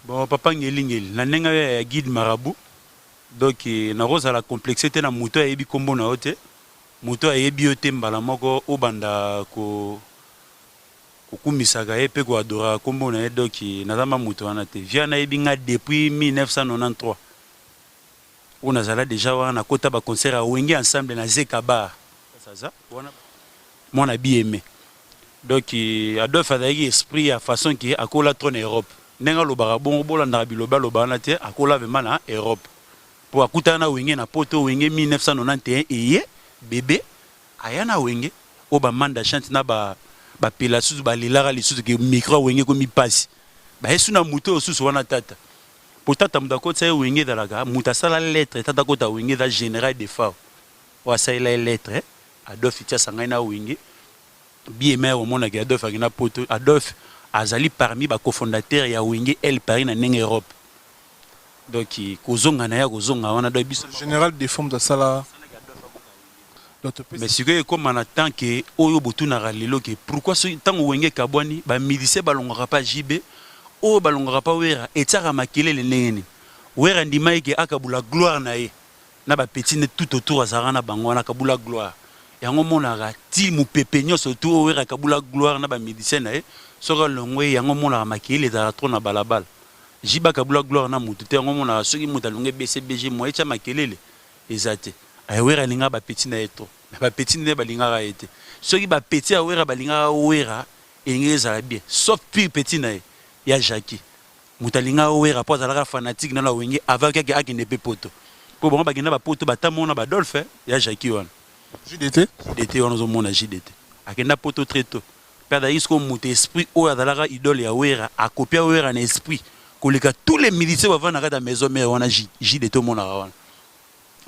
Bon, papa ngeli na nenga ya guide marabout. Donc na rosa la complexité na moto yebi kombo na ote. Moto yebi ote mbala moko obanda ko kumisaka ye pe ko adora kombo na ye donc nazama moto wana te. Via na yebi nga depuis 1993. On a zala déjà wana kota ba concert a wenge ensemble na Zekaba. Ça ça. Mon abi aimé. Donc Adolphe a eu esprit à façon qui akola trône Europe. Nenga lobara bon bolanda biloba lobana te akola vraiment na Europe. Pour akutana wenge na poto wenge 1991 eye bébé ayana wenge oba manda chante na ba pela susu ba lilara lisusu ke micro wenge ko mi passe. Ba yesu na muto susu wana tata. Pour tata mudako tsa wenge dalaga muta sala lettre tata kota wenge da général de FAO. Wa sa ila lettre Adolphe tia sanga na wenge. Bien mère au monde à Adolphe Agina Poto. Adolphe Azali parmi les cofondateurs ya Wenge El Paris na Neng Europe. Donc kozonga na ya kozonga wana do biso général des formes de sala. Mais si que comme en tant que oyo botu na ralelo que pourquoi ce tant Wenge kabwani ba miliciens balongara pas JB o balongara pas wera etara makele le nengeni. Wera ndima ke akabula gloire na ye. Na ba petit tout autour azarana bango na kabula gloire. Yango monaka ti mu pepe nyoso tu wera kabula gloire na ba médecin na e soko longwe yango monaka makile za trop na balabala jiba kabula gloire na mutu te yango monaka soki mutu alonge BCBG mo echa makelele ezate ay wera linga ba petit na eto ba petit ne balinga ete soki ba petit a wera balinga wera engeza bien sauf pire petit na ya Jackie mutu alinga wera po azalaka fanatique na la wenge avant que akine pe poto po bon ba gina ba poto batamona ba Dolphe ya Jackie wana JDT on a mon JDT akenda poto très tôt perdre isko monter esprit o adalaka idole ya wera a copier wera na esprit koleka tous les miliciens avant na la maison mais on a JDT mon wana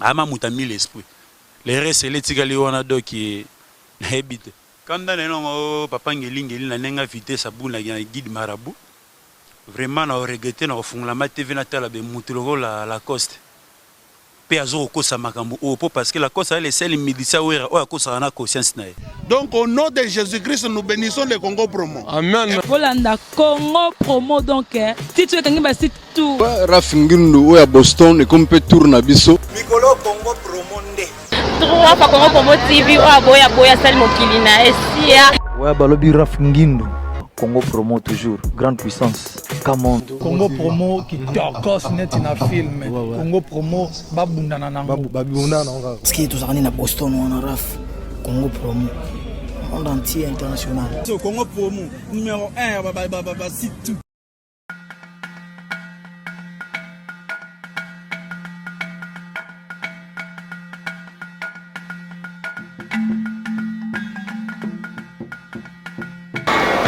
ama mutami l'esprit les restes les tigali wana donc na ebite kanda nengo papa ngeli na nenga vitesse abuna ya guide marabout vraiment na regretter na fungula ma TV na tala be mutuloko la coste. Parce que la cause est celle médicale ou la cause a la conscience. Donc au nom de Jésus-Christ, nous bénissons le Congo Promo. Amen. Volanda Congo Promo donc si tu es quelqu'un bah c'est tout. Rafingindu ou à Boston et comme peut tourner à Bisso. Mikolo Congo Promo ndé. Trois fois Congo Promo TV ou à boya sel mokilina esia. Ouais balobi Rafingindu. Congo Promo toujours, grande puissance. Camon. Congo Promo qui torcos net in a film. Congo Promo babundana nango. Babundana nango. Parce que tous à Boston on a raf. Congo Promo. Monde entier international. Congo Promo numéro 1 c'est tout.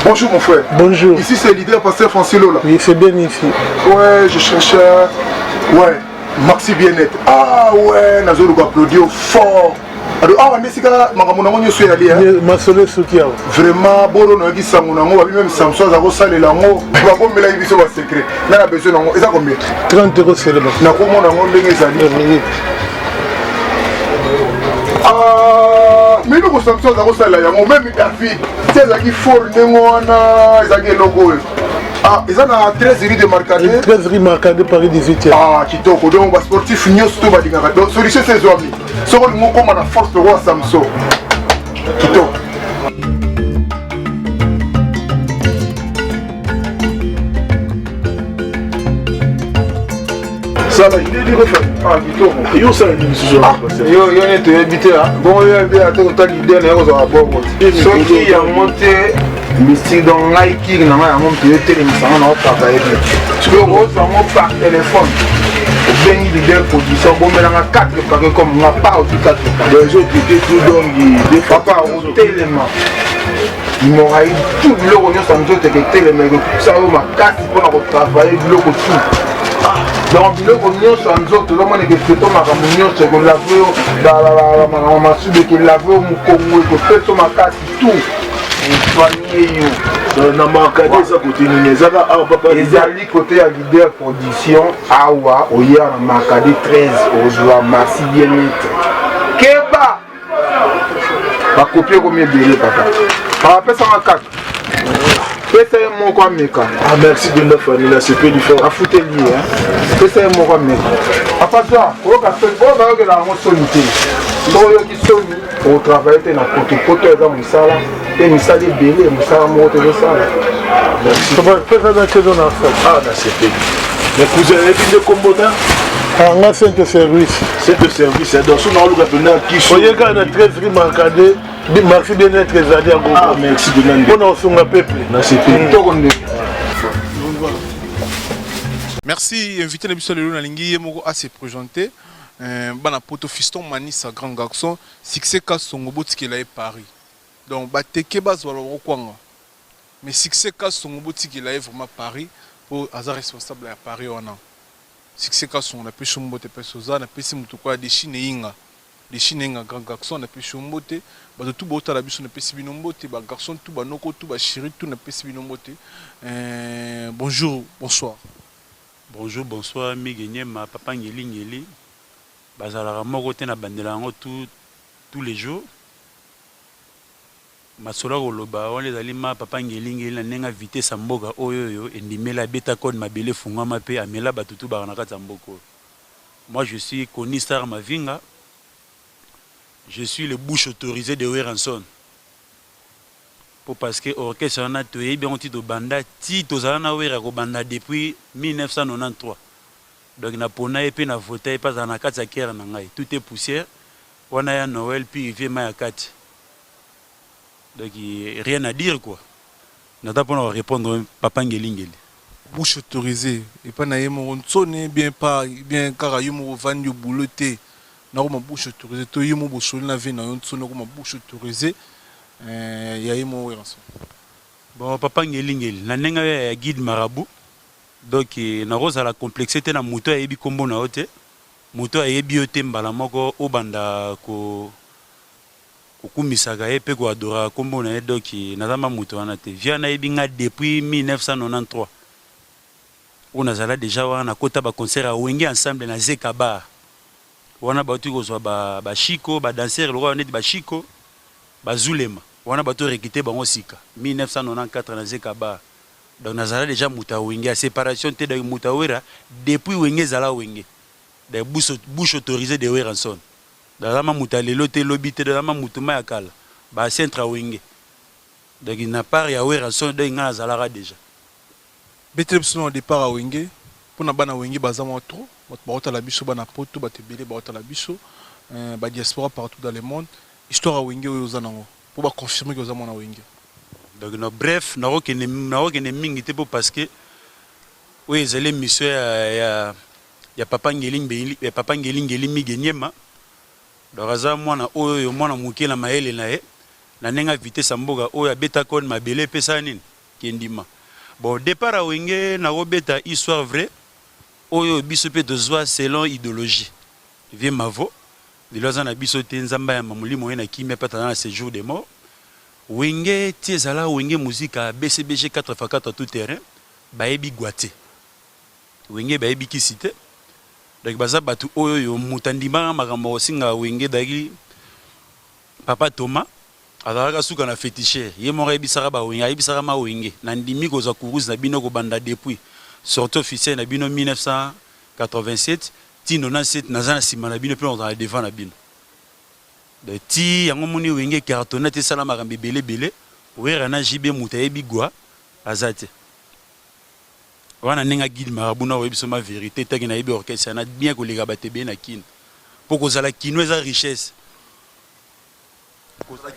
Bonjour mon frère. Bonjour. Ici c'est leader pasteur Francilo là. Oui, c'est bien ici. Ouais, je cherchais. Ouais, Maxi Bien-être. Ah ouais, Nazo nous applaudir fort. Ah, mais c'est que Magamona on y allé. Masole soutien. Vraiment, Boro no qui sangonango, même Samson Zago Sale lango. Tu vas comme là il se va secret. Là la besoin nango, ça combien? 30 € c'est le bon. Na comment nango ndenge zali. Mais nous Samson Zago Sale yango même David. C'est ça qui fort nengona, ça qui logo. Ah, ils ont 13 rue de Marcadé. 13 rue Marcadé Paris 18e. Ah, kitoko donc sportif nyos to badinga. Donc solution c'est zoami. Soko ngo comme na force de roi Samson. Kitoko. Ça là, il est dit refaire. Ah, kitoko. Yo ça ni ce jour. Yo n'est te habité hein. Bon yo bien à toi l'idée na yo za bon. Ceux qui ont monté mystique dans liking na ma mon pied télémission na travailler. Tu peux recevoir par téléphone. Ben leader position bon mais dans 4 parce que comme on n'a pas aussi 4 les autres étaient tout donc des papa au télément. Ils m'ont eu tout le rognon sans autres que télément ça ma casse pour travailler le tout. Donc le rognon sans autres le monde que c'est toi ma rognon c'est qu'on l'a vu dans ma sud que l'a vu au Congo que fait sur ma casse tout. Na Marcadé ça continue les aga papa les alliés côté à leader production awa oya na Marcadé 13 au Maxi Bien-être Keba va copier combien de papa on appelle ça en 4 pesa ye moko ameka. Ah merci de la famille, c'est peu du fort. Afuteli hein. Pesa ye moko ameka. Apasa, oka fait bon ba ke la mo solité. Soyo ki soni au travailler na poto eza musala et misali belé musala mo te sala. Merci. Ça va faire dans quelle zone en fait? Ah dans ce pays. Mais vous avez dit de combattant? Ah moi c'est de service. C'est de service, donc son nom le pendant qui sont. Oye ka na 13 rue Mankade, merci bien être allé à Gombe. Ah merci de l'année. On a son peuple. Dans ce pays. Merci, invité le bisou le Nalingi moko à se présenter. Bana poto fiston Manissa grand garçon, succès ka songo botiki la Paris. Donc bateke bas wala kwanga. Mais succès ka songo botiki la vraiment Paris pour hasard responsable à Paris wana. Succès ka songo na pesho mbote pesoza na pesi mutu kwa de Chineinga. De Chineinga grand garçon na pesho mbote, ba tout bota la biso na pesi bino mbote, ba garçon tout ba noko tout ba chéri tout na pesi bino mbote. Bonjour, bonsoir. Bonjour, bonsoir, Miguel, ma papa Ngeli. Bazala moko te na bandela ngo tous les jours. Masola koloba on les alima papa Ngeli na nenga vitesse mboka oyo endimela beta code mabele fungama pe amela batutu ba na kata mboko. Moi je suis Koni Star Mavinga. Je suis le bouche autorisé de Weranson. Pour parce que orchestre na toye bien ti to banda ti to zana wera ko banda depuis 1993. Donc na pona epe na fauteuil pas na kati ya kera na ngai tout est poussière wana ya Noël puis il vient ma kati. Donc rien à dire quoi. Nata pona répondre papa Ngeli. Bouche autorisée et pas na yemo nsone bien pas bien kara yemo vandi bouloté na ko ma bouche autorisée to yemo bosoli na vie na nsone ko ma bouche autorisée ya yemo Weranson. Bon papa Ngeli na nenga ya guide marabout. Donc na rosa la complexité na moto ayebi kombo na ote moto ayebi ote mbala moko obanda ko kumisaka epe ko adora kombo na donc nazama moto wana te via na yebi nga depuis 1993 on a zala déjà wana kota ba concert a wenge ensemble na Zekaba wana ba tu ko zo ba Chico ba danser le roi net ba Chico ba Zulema wana ba to rekité bango sika 1994 na Zekaba. Donc nazala déjà muta wenge a séparation te de muta wera depuis wenge zala wenge de bouche autorisée de Weranson dalama muta lelo te lobité de lama mutuma ya kala ba centre wenge donc il n'a pas ya Weranson de nga zala déjà Betelebson au départ à wenge pour na bana wenge bazama trop ba la biso bana poto ba tebele ba la biso ba diaspora partout dans le monde histoire à wenge ozanango pour ba confirmer que ozama na wenge. Donc no bref na okene mingi te parce que oui zele mission ya papa Ngeli migenyema donc aza mwana oyo mwana mukela maele na ye na nenga vitesse mboka oyo beta kon mabele pesa nini kendima bon départ a wenge na robeta histoire vrai oyo biso pe dozwa selon idéologie vie mavo de loza na biso te nzamba ya mamulimo ye na kimia pata na séjour de mort. Wenge tiezala wenge musique à BCBG 4x4 tout terrain baebi guate wenge baebi kisite donc baza batu oyo yo mutandima makambo singa wenge dagi papa Thomas azalaka suka na féticheur ye mo rebisaka ba wenge ayebisaka ma wenge na ndimi ko za kuruzi na bino ko banda depuis sortie officielle na bino 1987 tino na 7 na zana sima na bino pe on dans devant na bino. De ti yango moni wenge cartonnette sala makambe belé wera na jibe mutayebi gwa azate wana nenga guide marabout na webiso ma vérité tagi na yebi orchestre na bien ko lega batebe na kin poko zala kino eza richesse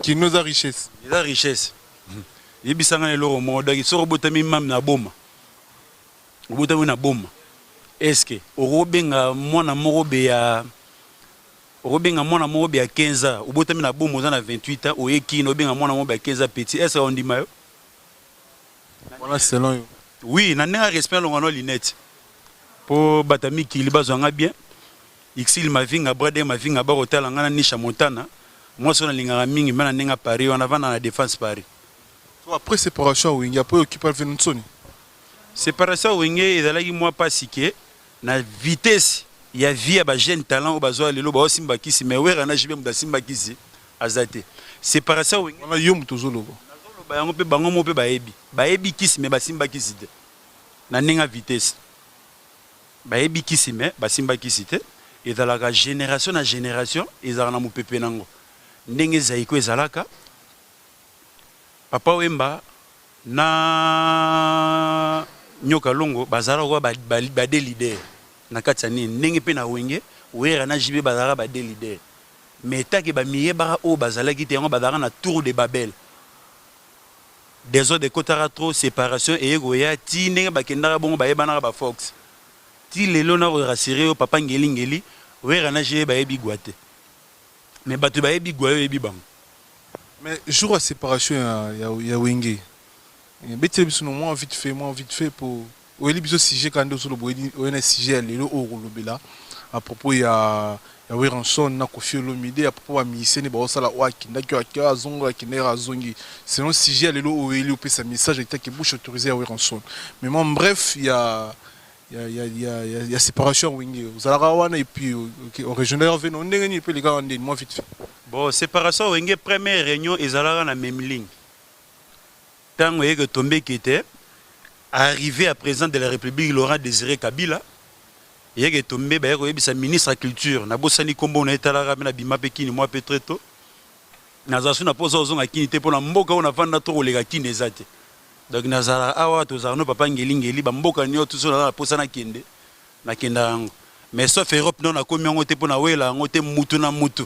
Kino eza richesse yebi sanga le loro mo dagi soro botami mam na boma obotami na boma est-ce que obenga mwana moko be ya obenga mwana moko be ya 15 ans obotami na bomo za na 28 ans oyekino obenga mwana moko be ya 15 ans petit est-ce on dit mayo voilà selon yo oui na nenga respect longono linette po batami kili bazwanga bien Ixil Mavinga brother Mavinga ba hôtel ngana nisha Montana moi so na linga mingi mana nenga Paris on avant na défense Paris. So après séparation wenge après occuper Venonsoni séparation wenge ezalaki moi pas siké na vitesse ya vie ba jeune talent au bazwa lelo ba simba kisi mais wera na jibe muda simba kisi azate séparation wenge on a yom tozolo Bango pe bango mo pe baebi. Baebi kisi me basimba kisi te. Na nenga vitesse. Baebi kisi me basimba kisi te. Ezalaka génération na génération ezalaka na mopepe nango. Ndenge zaiko ezalaka. Papa Wemba na nyoka longo bazala ko ba de leader. Na kati ya nini ndenge pe na wenge wera na jibe bazala ba de leader. Mais tant que ba miye bara o bazala ki te ngo bazala na tour de Babel. Des autres de kotara trop séparation et goya ti ndenge bakendaka bongo bayebana ba Fox. Ti lelo na rassuré o papa ngeli wera na jibe bayebi gwate. Mais batu bayebi gwayo yebi bang. Mais jour à séparation ya wenge. Beti biso no moins vite fait pour oeli biso sujet quand on solo boedi on a sujet lelo o lobela à propos ya Weranson na Koffi Olomide à propos ya misene ba osala waki ndaki akya zongo akinera zongi c'est un sujet lelo oeli o pesa message était que bouche autorisé à Weranson mais moi bref il y a séparation wenge uzalaka wana et puis au régionnaire veno ndenge ni pe les gars ndeni moi vite fait bon séparation wenge première réunion ezalaka na même ligne. Tant que tombé qui était arrivé à président de la République Laurent Désiré Kabila, il est tombé sa ministre de la culture. Na bosani kombo na etala na bima pekini moi petreto. Na zasu na posa ozonga kini te pona mboka ona vanda to lega kini ezate. Donc nazara awa to zarno papa ngeli ba mboka nyo to so na posa na kende. Na kenda ngo. Mais sauf Europe non na komi ngo te pona wela ngo te mutu na mutu.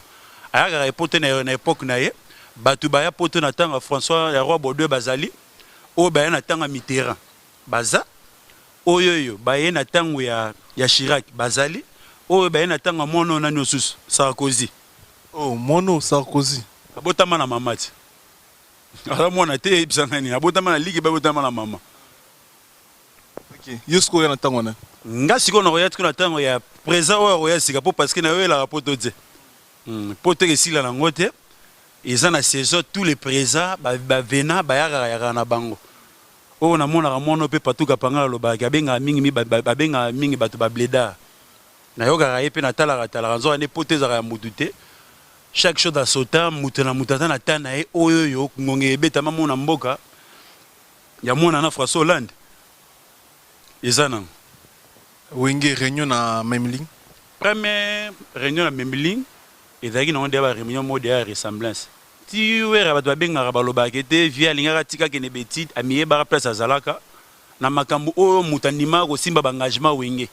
Aya reporter na époque na ye. Batu baya poto na tanga François ya roi Baudouin bazali o baya na tanga Mitterrand baza oyoyo baya na tango ya Chirac bazali o baya na tanga mono na nyosus Sarkozy oh mono Sarkozy abotama na mamati ala mona te bisangani abotama na ligue babotama na mama OK yusko ya na tango na nga siko na royat na tango ya président o royat sika po parce que na yo la poto te poto ke sila na ngote. Ils ont la saison tous les présents vena bayaka na bango o na mona ramono pe patuka panga lo ba benga mingi benga mingi batu ba bleda na yoga raye pe na tala nzo ne poteza ya mudute chaque chose à sautant mutana na tana e oyo ngonge beta mona mboka ya mona na François Hollande izana wenge réunion na Memling première réunion na Memling. Et d'ailleurs, on a des réunions de ressemblance. Si vous avez des gens via l'ingara tika kene betit amiye bara place azalaka na makambo o mutanima ko simba engagement wenge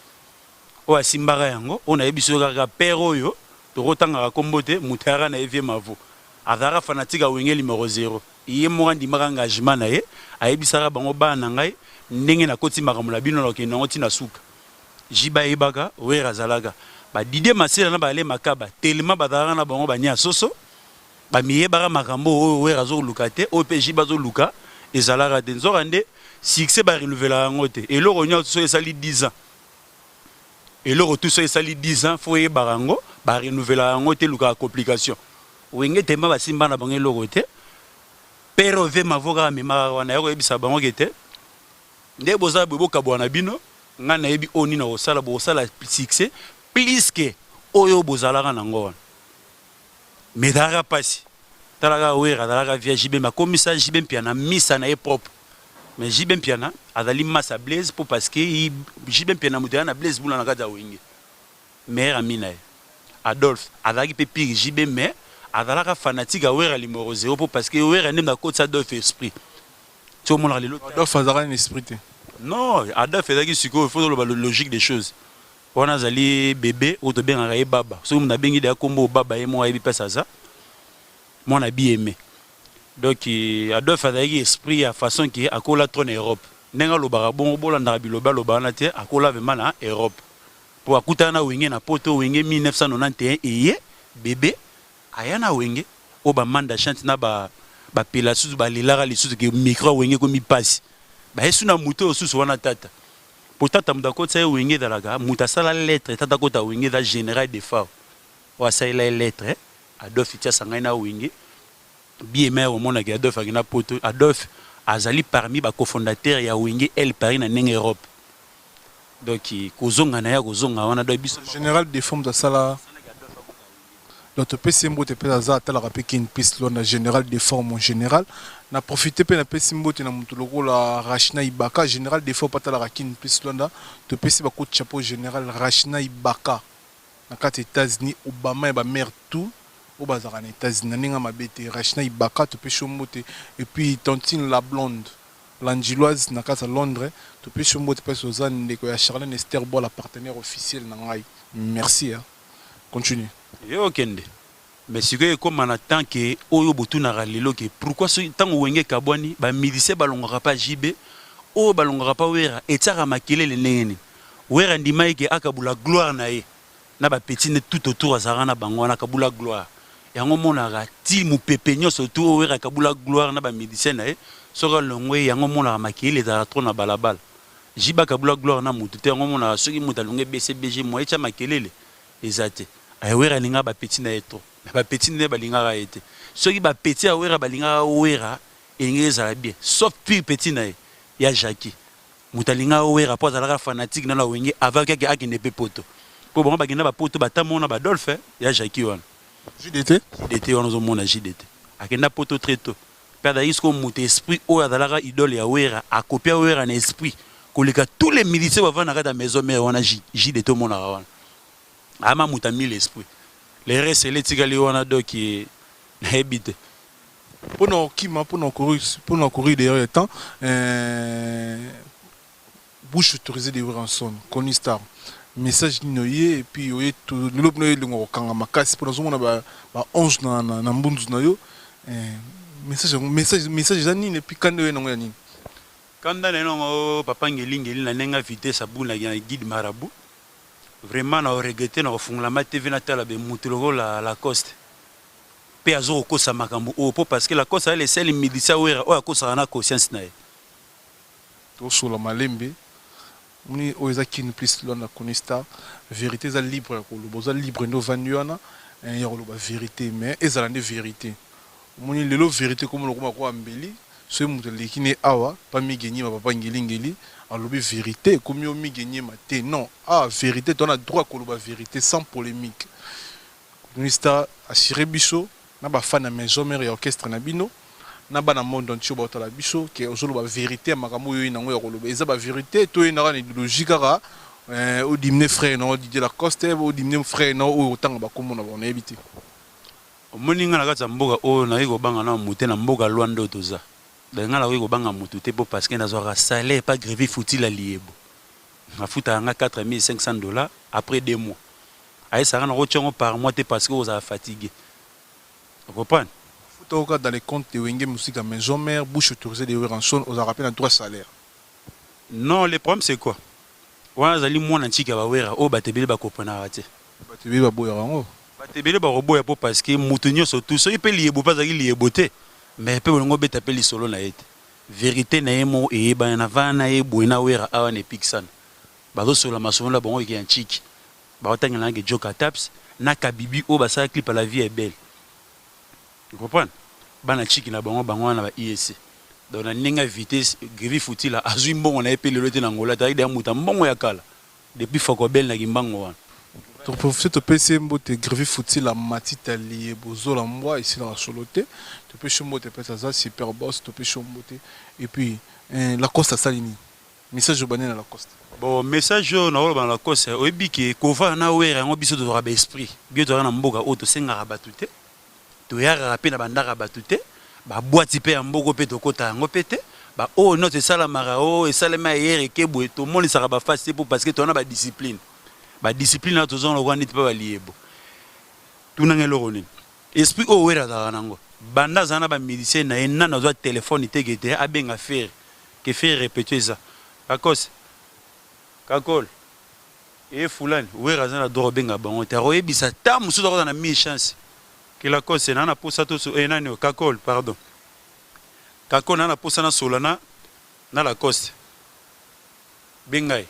o asimbara yango on a ebiso ka pero yo to rotanga kombote mutara na evie mavo azara fanatika wenge numéro 0 iye mo ndi maka engagement na ye ayebisaka bango bana ngai ndenge na koti makambo la bino loke na ngoti na suka jiba ibaka wera zalaka ba didie masela na bale makaba tellement badara na bango banya soso ba miye bara makambo o wera zo lukate o peji bazo luka ezalaka denzo rande succès ba renouveler ngote et le ronyo so esali 10 ans et le retour so esali 10 ans faut y barango ba renouveler ngote luka complication wenge tema ba simba na bango lokote pero ve mavoka mema wana yako ebisa bango kete nde boza boboka bwana bino ngana yebi oni na osala succès plus que oyo bozalaka nango mais dara pasi talaga wera dara via jibe ma komisa jibe piana misa na e propre mais jibe piana adali massa blaze pour parce que jibe piana mutana na blaze bula na kata wingi mère amina Adolphe adaki pe pire jibe mais adalaka fanatique wera numéro 0 pour parce que wera nem na côté Adolphe esprit tu au monde lelo Adolphe azaka un esprit non Adolphe adaki siko il faut le logique des choses. On a zali bébé ou de bien un baba. Si on a bien idée à combo baba et moi et pesa ça, moi on a bien aimé. Donc Adolphe a des esprit à façon qui est à colla trône Europe. N'enga lo barabon au bola n'arabi lo balo banate à colla vraiment na Europe. Pour akuta na wenge na poto wenge 1991 et bébé ayana wenge au ba manda chante na ba pela sous ba lilara li sous que micro wenge ko mi passe. Ba esu na muto sous wana tata. Pourtant, tamdako tsa wenge dalaga mutasala lettre tata kota wenge da général de FAO wa sa la lettre Adolphe tia sangaina wenge bien mais au monde Adolphe agina poto Adolphe azali parmi ba cofondateur ya wenge El Paris na nenge Europe donc kozonga na ya kozonga wana do biso général de forme da sala donc tu peux simbo te peux ça la rapé qui une piste là général des formes en général na profiter pe na pe simbo te na mutuloko la Rachina Ibaka général des formes pas la une piste là tu peux ba coup chapeau général Rachina Ibaka na kati États-Unis Obama et ba mère tout au bazar en États-Unis ninga mabete Rachina Ibaka tu peux chomote et puis Tantine la blonde l'angiloise na kati Londres tu peux chomote pe Suzanne de ko ya Charlène Esterbo la partenaire officiel na ngai merci hein. Continue. Yo kende. Mais si que comme en tant que oyo botu na ralelo que pourquoi ce tant wenge kabwani ba milise balongara pa jibe o balongara pa wera etara makelele nene. Wera ndima ke akabula gloire na ye. Na ba petine tout autour azarana bango na kabula gloire. Yango monaka ti mu pepenyo surtout wera kabula gloire na ba milise na ye. Sora longwe yango monaka makelele za trop na balabala. Jiba kabula gloire na mutu te yango monaka soki mutalonge BCBG mo echa makelele ezate. Awera linga ba petit na eto ba petit ne ba linga ra ete soki ba petit awera ba linga wera engeza bien sauf pire petit na ya Jackie mutalinga wera po za la fanatique na la wenge avant que akine pe poto po bon ba gina ba poto ba tamona ba Dolphe ya Jackie wana JDT on zo mona JDT akenda poto très tôt perdre isko muté esprit o ya la idole ya wera a copier wera na esprit koleka tous les militaires avant na kata maison mère wana JDT mona wana ama mutami l'esprit les restes les tigali wana do qui habite pour nous courir derrière le temps bouche autorisée de rançon Conistar message noyé et puis oye tout le monde kanga makasi pour nous ba 11 na mbunzu na yo message zani et puis kande na ngani kanda na papa ngelingi na nenga vitesse abuna ya guide marabout. Vraiment na regretter na fungula ma TV na tala be mutuloko la Coste pe azo ko sa makambu o parce que la Coste elle est celle militaire wera o akosa na conscience na to solo malembe muni o ezaki une plus na Conistar vérité za libre ko lo boza libre no vanduana en yolo ba vérité mais ezala ne vérité muni lelo vérité comme lo ko ambeli ce muteleki ne awa pa mi gagner ma papa ngilingeli alobi vérité comme yo mi gagner maté non vérité tu as droit ko la vérité sans polémique Conistar assuré biso na ba fan na maison mère et orchestre na bino na ba na monde entier ba la biso ke ozolo ba vérité makambo yo nango ya koloba eza ba vérité to ina na idéologie kara o dimne frère non Didier Lacoste o dimne frère non o tanga ba komona ba on éviter moninga na kata mboka o na yiko banga na muté na mboka Lwando toza benga la yiko banga mutu te parce que nazo salaire pas grévé fouti la liebo na futa nga $4,500 après 2 mois ay ça na rochongo par mois te parce que vous avez fatigué vous comprenez futa dans les comptes de Wenge musique à maison mère bouche autorisée de rançon aux rappelé 3 salaires non le problème c'est quoi wana zali mwana ntika ba wera o batebele ba kopona raté batebele ba boya rango batebele ba roboya po parce que mutunyo surtout so ipe liebo pas zali liebo te mais pe bolongo beta pe lisolo na ete vérité na yemo e ba na vana e boina wera awa ne pixan bazo sola masomo la bongo ki antique ba otanga na ke joka taps na kabibi o ba sa clip à la vie est belle vous comprenez bana chiki na bongo bango na ba ISC donc na ninga vitesse grivi futi la azui mbongo na epele lote na ngola ta ida muta mbongo ya kala depuis Fokobel na kimbango wana to profiter to PC mbote grivi futi la matita lié bozo la mwa ici dans la soloté to pe chombote pe ça super boss to pe chombote et puis la Coste salini message obané na la Coste bon message na oloba na la Coste oyebi ke kova na wera ngo biso to raba esprit bio to na mboka o to senga rabatute to ya rapé na bandaka batute ba boîte pe mboko pe to kota ngo pete ba o notre sala marao et salema hier ke bo to moni sara ba face pour parce que to na ba discipline na to zon lo kwani pa ba liebo tunanga lo roni esprit o wera da nango banda zana ba médecin na ena na zo téléphone tegete abenga faire que faire répéter ça akos kakol e fulani wera zana do benga bango te royebisa ta musu do na mi chance que la cause na posa to so nani kakol pardon kakol na posa na solana na la cause bengai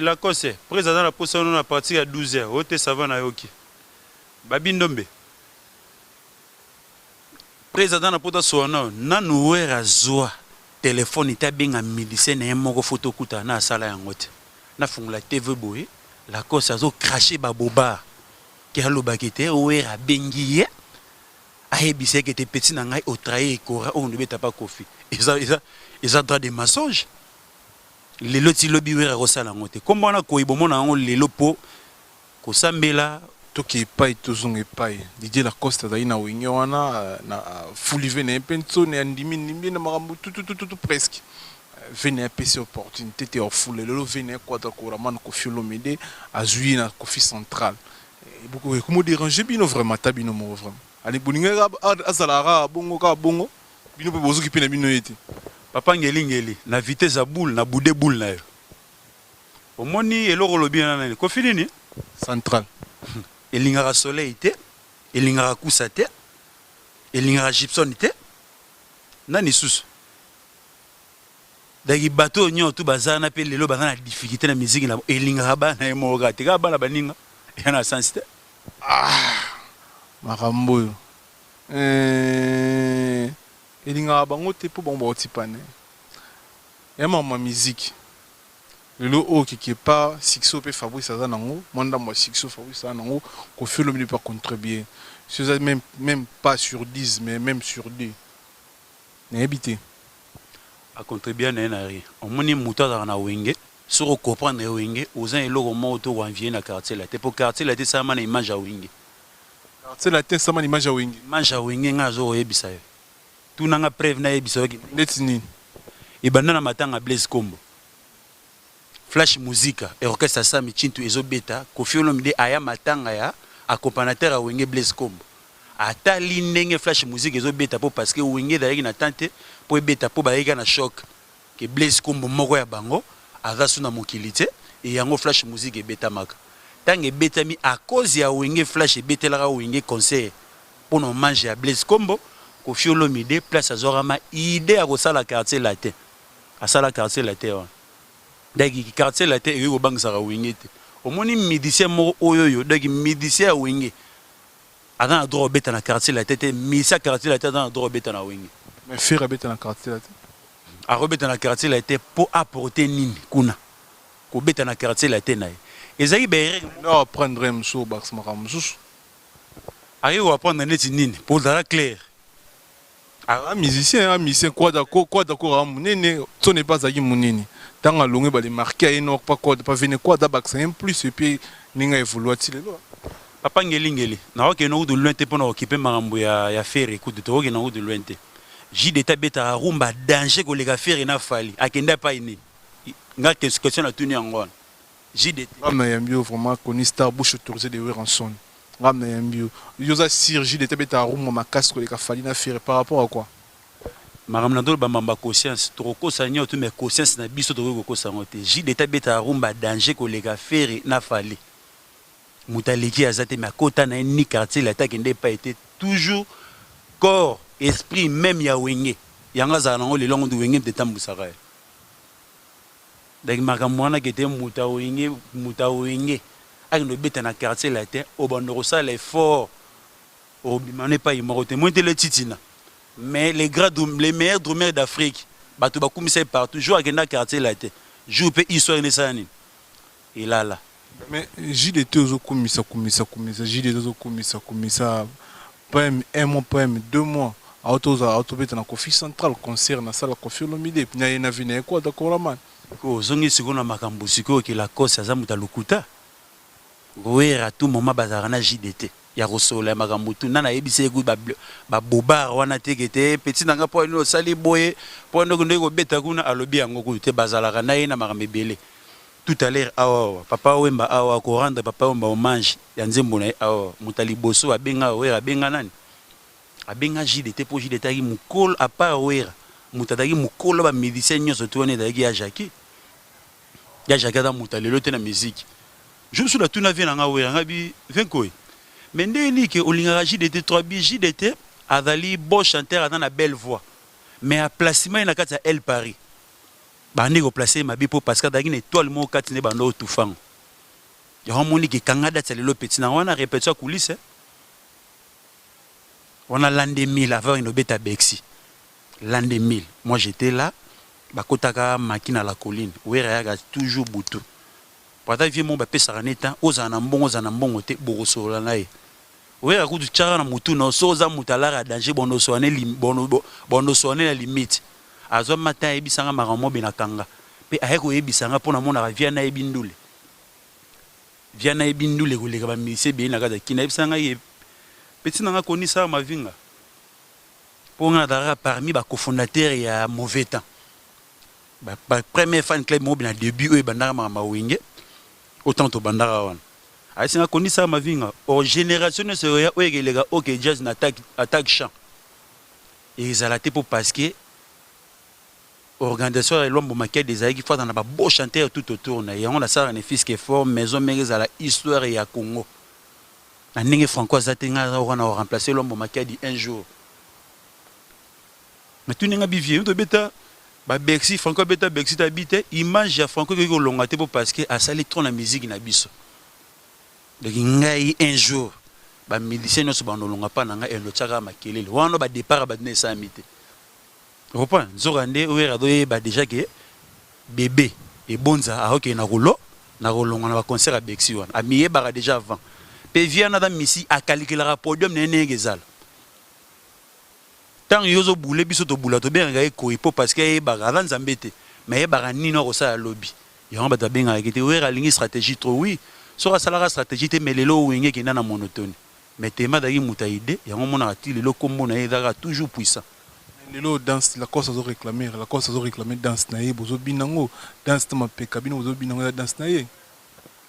la cause président la posa na partir à 12h ote savana yoki babindombe président na pota soana na nouera zoa téléphone ita benga médecin na moko photo kuta na sala yangote na fungula TV boye la cause azo cracher baboba ki alobaki te Wera abengi ye ayebisi ke te petit na ngai otrahi ekora oyo ndobeta pa kofi eza droit de mensonge lelo ti lobi Wera kosala yango te kombo wana koyibomona yango lelo po kosambela toki epai tozonga epai Didier Lacoste azali na wenge wana na fulive na mpenso na ndimi na makambo tout presque vene apesi opportunité te ofule lelo vene kwata koramana Koffi Olomide azwi na Kofi Central beaucoup comment déranger bino vraiment tabino mo vraiment ali boninga azala bongo ka bongo bino pe bozo kipena bino ete papa ngeli na vitesse ya boule na boude boule na yo omoni eloko lobi na nani Koffi nini Central elingaka soleil te elingaka kusa te elingaka Gibson te nani susu dagi bateau nyo tu bazana pe lelo bazana difficulté na musique na elingaka bana emoka te ka bana baninga yana sens te makambo elingaka bango te po bango baotipane ya mama musique lelo o quelque part Sixo pe Fabrice aza nango manda moi Sixo Fabrice aza nango Koffi Olomide pas contribuer c'est même pas sur 10 mais même sur 2 n'a habité a contribuer na rien omoni muta za na wenge sur comprendre wenge ozan eloko mo to wanvier na quartier la te pour quartier la te ça mana image ya wenge quartier la te ça mana image ya wenge nga zo yebisa yo tunanga preuve na yebisa yo neti nini ibanda na matanga Blaise Kombo Flash Musica et orchestre Sami Chintu ezobeta Koffi Olomide aya matanga ya accompagnateur a wenge Blaise Kombo ata linenge Flash Musica ezobeta po parce que wenge d'ailleurs na tante po beta po baika na choc que Blaise Kombo moko ya bango aza suna mokili te et yango Flash Musica ebeta maka tange betami à cause ya wenge Flash ebetelaka wenge concert pour no manger ya Blaise Kombo Koffi Olomide place azorama idée à kosala quartier latin asala quartier latin dagi quartier latin et ko bangsaka wenge te omoni musicien moko oyoyo dagi musicien ya wenge aza na droit beta na quartier latin te misa quartier latin aza na droit beta na wenge mais faire habiter dans quartier latin a rebeta na quartier latin pour apporter nini kuna ko beta na quartier latin na ezaki be non apprendre mso bax makamsusu ayi ko apprendre neti nini pour dara clair un musicien quoi d'accord à munene ce n'est pas à munene tant à longue les marquer non pas quoi pas venir quoi d'abord c'est un plus et puis ninga évoluer ti lelo papa ngeli na oke no de loin te pona occuper makambo ya faire écoute to oke no de loin te JDT beta rumba danger ko les faire na fali akenda pa ini nga question na tuni ngwana JDT na yambio vraiment connu star bouche autorisé de rançon ramna yambio yoza sir JDT beta rumba makasi ko les fali na faire par rapport à quoi makamna do ba mamba conscience to ko sanyo to me conscience na biso to ko sangote JDT beta rumba danger ko les faire na fali Moutaleki azate ma kota na ni quartier la ta kende pas été toujours corps esprit même ya wenge yanga za na le long de wenge de tambusaka donc makamwana kete muta wenge akino beta na quartier la ta obandoro ça l'effort obimane pas imorote monte le titina mais les meilleurs drummers d'Afrique bato bakumisa partout jour akenda quartier la ta jour pe histoire ne sani et là mais JDT ozo komisa JDT ozo komisa pas un mois pas 2 mois auto beta na Koffi Central concert na sala Koffi Olomide na vina quoi d'accord man ko zongi sikona makambo siko ke la cause aza muta lukuta Wera tout moment bazara na JDT ya kosola makambo tu nana yebise ku ba bobar wana tekete petit nanga po no sali boye po ndo ko beta kuna alobi yango ku te bazala kana na makambe belé tout à l'heure awa papa wemba awa ko rendre papa wemba hommage ya nzembo na awa mutali boso abenga Wera abenga nani abenga JDT po JDT ki mukol a part Wera mutadaki mukolo ba musicien nyoso to ne daki ya Jackie da mutali lote na musique je suis là tout na vie na Wera ngabi venkoy mais ndeni ke olinga JDT 3 bi JDT azali beau chanteur a na belle voix mais à placement na kati ya El Paris bandi ko placer mabi po parce que dagi na étoile mo kati ne bando tufang ya homoni ki kangada tsa lelo petit na wana répétition coulisse on a l'an 2000 avant une beta Bexi l'an 2000 moi j'étais là bakotaka makina la colline Wera yaga toujours butu Pata vie mon bapé saraneta, ozana mbongo te borosola nae. Ouais, à coup de tchara na mutu no soza mutalara danger bono soane la limite. Azo matin ebisanga maramo benakanga. Pe aheko ebisanga pona mona via na ebindule. Via na ebindule koleka ba mise be na kaza kina ebisanga ye. Petit nanga koni sa mavinga. Ponga dara parmi ba cofondateur ya mauvais temps. Ba premier fan club mo bina début e bandara ma wenge. Autant to bandara wana. Aïsina koni sa mavinga. Or génération se oya oye les gars OK jazz na attaque chant. Et ils allaient pour parce que organisation et l'homme maquette des aïe qui font dans ba beau chanteur tout autour na et on a ça un fils qui est fort maison mérite à la histoire et à Congo. Na ninge franco zatenga on a remplacé l'homme maquette un jour. Mais tu n'as bivier de bêta ba Bexi franco bêta Bexi t'habite image ya franco qui longate pour parce que à ça trop la musique na biso. Donc ngai un jour ba miliciens no so bandolonga pa nanga elo tchaka makelele wana ba départ ba dine samité reprend zorande ouera doye ba déjà que bébé et bonza a OK na rolo na rolonga na ba concert à Bexi wana amiye ba déjà avant pe viana da misi a calculer podium nene gezala tant yozo boule biso to boula to benga e ko ipo parce que ba ga nzambete mais ba nino ko sa lobby ya ba ta benga ke te ouera ligne stratégie trop oui sur la stratégie te melelo wenge ki na monotone mais tema dagi mutaide ya ngomona ati lelo kombo na yedaka toujours puissant lelo danse la cause azo réclamer danse na ye bozo binango danse ma peka bino bozo binango danse na ye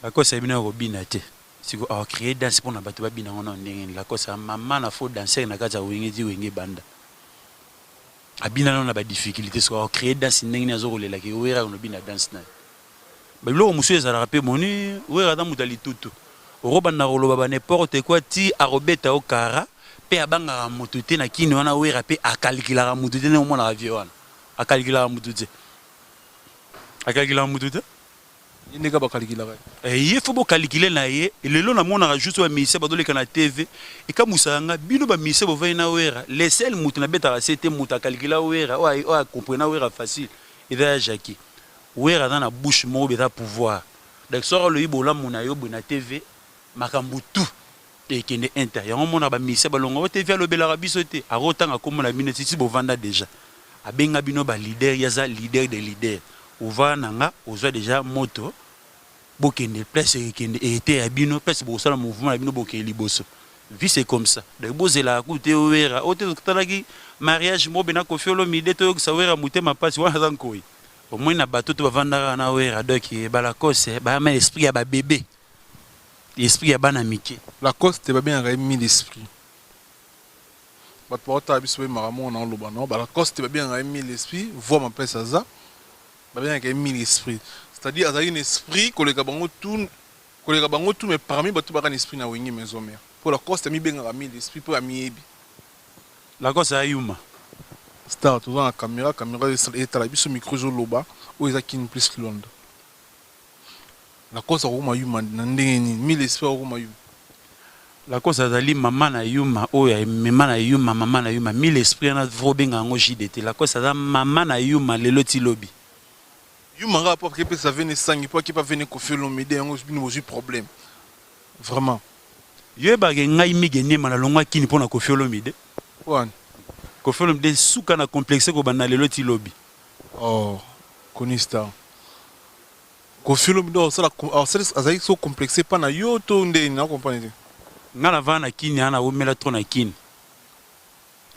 la cause ya bino ko binate siko a créer danse pour na bato ba binango na ndenge la cause ya mama na fo danser na kaza wenge banda abina na ba difficulté so créer danse ndenge na zo kolela ki wera no bina danse na Belo monsieur za rapé moni wera da mutali tutu roba na roloba ba n'importe quoi ti arobeta o kara pe abanga mutute na kini wana wera pe akalkila mutute na mona avion wana akalkila mutute inde ka ba kalkila il faut calculer na ye lelo na mona juste wa mise ba doleka na TV e ka musanga bino ba mise bo vaina wera les sel mutu na beta c'était muta calcula wera o comprendre wera facile il va jaki wera dans la bouche mo beta pouvoir donc sora le ibola mona yo na TV makambu tout et kende intérieur on mona ba mise ba longo TV lo bela biso te a rotanga comme na minute si bo vanda déjà abenga bino ba leader yaza leader des leaders ouva nanga ozwa déjà moto bokende place kende été abino place bo sala mouvement abino bokeli liboso vie c'est comme ça de bozela côté wera ote talaki mariage mo bena ko fiolo mide to sa wera mutema pasi wana zankoi au moins na bato to bavanda na wera donc bala kose ba ma esprit ya ba bébé l'esprit ya bana mike la cause te ba bien remis l'esprit ba porta biso maramo na loba no ba la cause te ba bien remis l'esprit voix ma place ça ba bien remis l'esprit c'est-à-dire azali un esprit koleka bango tout mais parmi bato ba kan esprit na wengi maison mère pour la cause te mi bien remis l'esprit pour amiebi la cause ayuma star tout dans la caméra et la biso micro jo loba ou ezaki plus Londres la cause au yuma ndenge ni mille esprit au yuma la cause azali mama na yuma oya mama na yuma mille esprit na vrobenga ngo JDT la cause azali mama na yuma lelo ti lobi yuma rapport que peut ça venir sangi pour qui pas venir ko faire l'omide ngo bino j'ai problème vraiment yeba ke ngai migene mana longwa kini pona ko faire l'omide wan ko faire l'omide suka na complexe ko bana lelo ti lobi oh konista ko faire l'omide ça azali so complexé pas na yo to ndeni na comprendre ngala vana kini ana umela trop na kini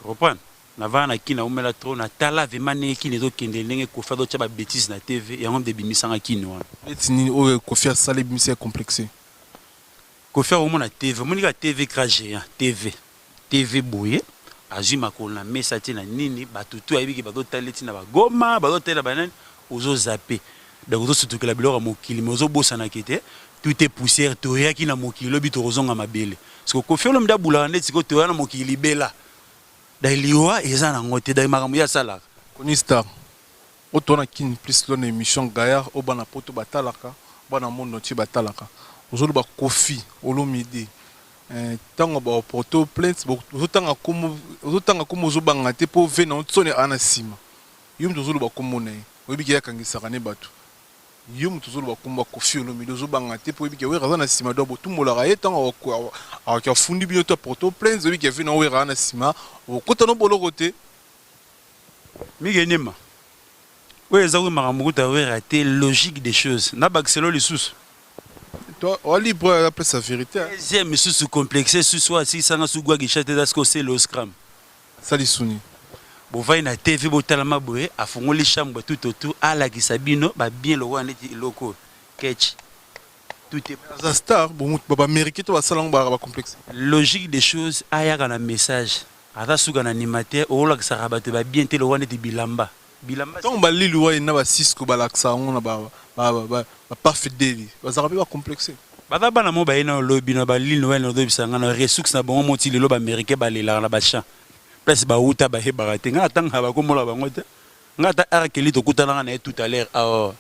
reprendre na vana kini na umela trop na tala vemane kini zo kende ndenge ko fa do tcha ba bêtise na TV ya ngom de bimisanga kini wana etini o ko faire ça les bimisé complexé ko faire au na TV monika TV craché TV boye azima ko na mesa tina nini batutu ayibiki ba do taleti na ba goma ba do tela banane ozo zapper donc ozo sutukela biloko mokili mozo bosana kete tout est poussière toya ki na mokili lobi to rozonga mabele parce que ko faire l'homme bula ndeti ko toya na mokili bela daliwa eza na ngote dai makamu ya sala konista otona kin plus lone émission Gaillard o bana poto batalaka bana mondo ti batalaka ozolo ba kofi olomide tango ba poto plainte ozotanga comme ozobanga te po vena otsone ana sima yum ozolo ba komona oyebi ki yakangisaka ne bato yo mutu zolo bakumba Koffi Olomide zo banga te po biki wera na sima do botu molaka etanga ka fundi bino to porto plains zo biki vina wera na sima o kota no boloko te migenema oyo eza koyemaka mokuta wera te logique des choses na bakiselo lisusu toi o libre après sa vérité deuxième lisusu complexe susu asisanga sugwagisha te dasko osele oscram salisuni bovai na tv botalama boye afungoli chambre tout autour alakisa bino babien lokwa neti eloko ketch tout est za star bon baba américain to basalango ba complexe logique des choses ayaka na message ata suka na animateur olakisaka bato babien te lokwa neti bilamba ntango balili waye na basisco balakisa yango na bapafideli bazalaka mpe bacomplexe baza bana mo baye na olobi na balili waye na olobisanga na resux na bango moti lelo baaméricain balelaka na bachamp place bauta bayebaka te ngai atangaka bakomola bango te ngai ata arkeli tokutanaka na ye tout à l'heure ao